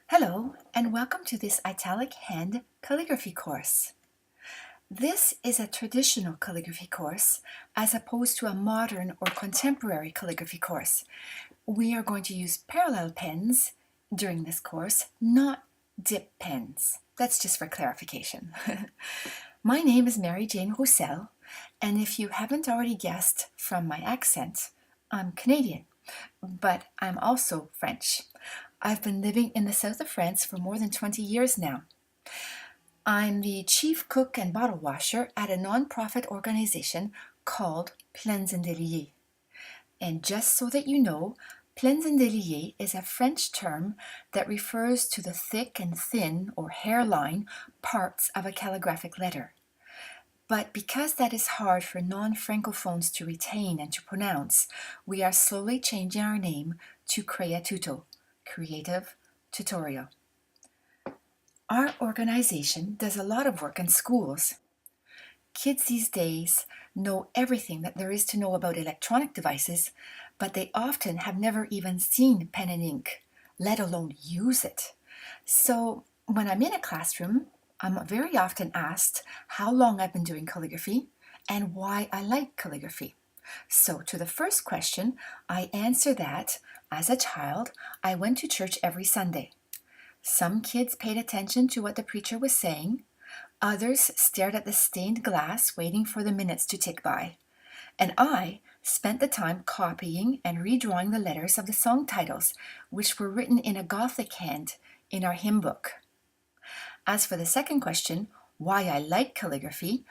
Hello, and welcome to this Italic Hand Calligraphy course. This is a traditional calligraphy course as opposed to a modern or contemporary calligraphy course. We are going to use parallel pens during this course, not dip pens. That's just for clarification. My name is Mary Jane Roussel, and if you haven't already guessed from my accent, I'm Canadian, but I'm also French. I've been living in the south of France for more than 20 years now. I'm the chief cook and bottle washer at a non-profit organization called Plaines and Déliés. And just so that you know, Plaines and Déliés is a French term that refers to the thick and thin or hairline parts of a calligraphic letter. But because that is hard for non-francophones to retain and to pronounce, we are slowly changing our name to Creatuto, Creative Tutorial. Our organization does a lot of work in schools. Kids these days know everything that there is to know about electronic devices, but they often have never even seen pen and ink, let alone use it. So when I'm in a classroom, I'm very often asked how long I've been doing calligraphy and why I like calligraphy. So to the first question, I answer that as a child, I went to church every Sunday. Some kids paid attention to what the preacher was saying. Others stared at the stained glass waiting for the minutes to tick by. And I spent the time copying and redrawing the letters of the song titles, which were written in a Gothic hand in our hymn book. As for the second question, why I like calligraphy,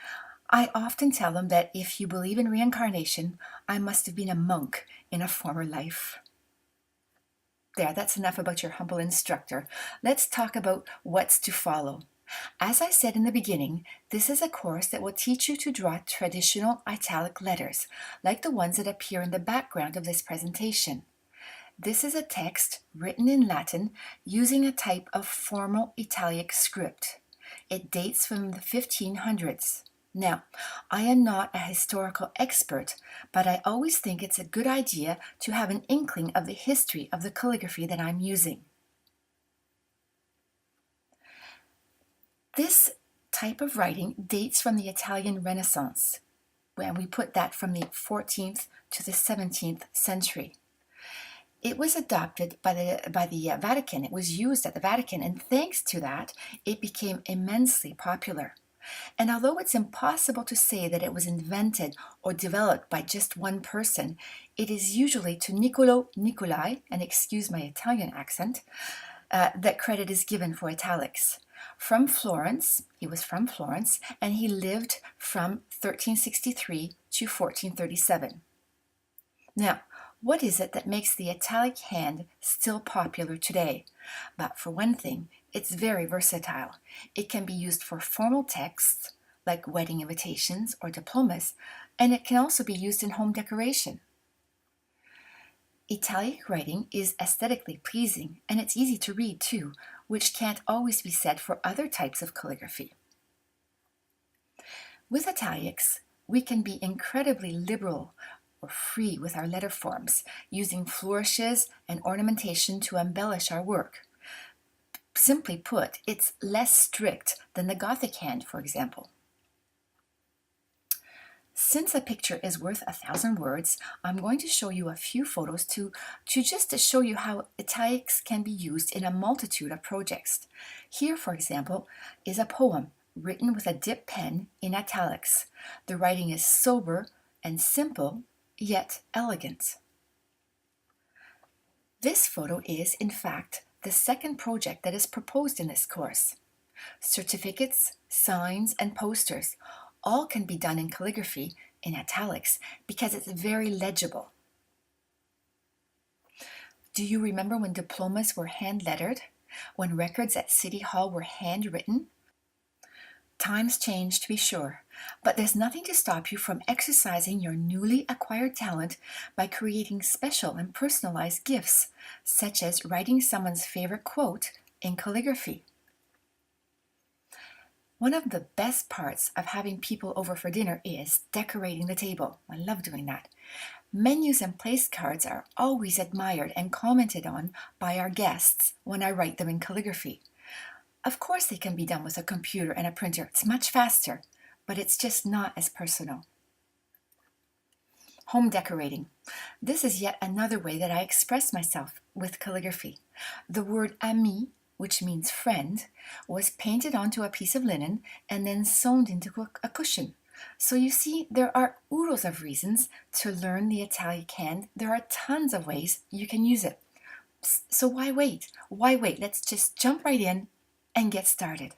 I often tell them that if you believe in reincarnation, I must have been a monk in a former life. There, that's enough about your humble instructor. Let's talk about what's to follow. As I said in the beginning, this is a course that will teach you to draw traditional italic letters, like the ones that appear in the background of this presentation. This is a text written in Latin using a type of formal Italic script. It dates from the 1500s. Now, I am not a historical expert, but I always think it's a good idea to have an inkling of the history of the calligraphy that I'm using. This type of writing dates from the Italian Renaissance, when we put that from the 14th to the 17th century. It was adopted by the Vatican. It was used at the Vatican, and thanks to that, it became immensely popular. And although it's impossible to say that it was invented or developed by just one person, it is usually to Niccolo Nicolai, and excuse my Italian accent, that credit is given for italics. From Florence, he was from Florence, and he lived from 1363 to 1437. Now, what is it that makes the italic hand still popular today? But for one thing, it's very versatile. It can be used for formal texts, like wedding invitations or diplomas, and it can also be used in home decoration. Italic writing is aesthetically pleasing, and it's easy to read too, which can't always be said for other types of calligraphy. With italics, we can be incredibly liberal or free with our letter forms, using flourishes and ornamentation to embellish our work. Simply put, it's less strict than the Gothic hand, for example. Since a picture is worth 1,000 words, I'm going to show you a few photos to show you how italics can be used in a multitude of projects. Here, for example, is a poem written with a dip pen in italics. The writing is sober and simple, yet elegant. This photo is, in fact, the second project that is proposed in this course. Certificates, signs, and posters all can be done in calligraphy in italics because it's very legible. Do you remember when diplomas were hand-lettered? When records at City Hall were handwritten? Times change, to be sure, but there's nothing to stop you from exercising your newly acquired talent by creating special and personalized gifts, such as writing someone's favorite quote in calligraphy. One of the best parts of having people over for dinner is decorating the table. I love doing that. Menus and place cards are always admired and commented on by our guests when I write them in calligraphy. Of course they can be done with a computer and a printer. It's much faster, but it's just not as personal. Home decorating. This is yet another way that I express myself with calligraphy. The word ami, which means friend, was painted onto a piece of linen and then sewn into a cushion. So you see, there are oodles of reasons to learn the Italic hand. There are tons of ways you can use it. So why wait? Why wait? Let's just jump right in and get started.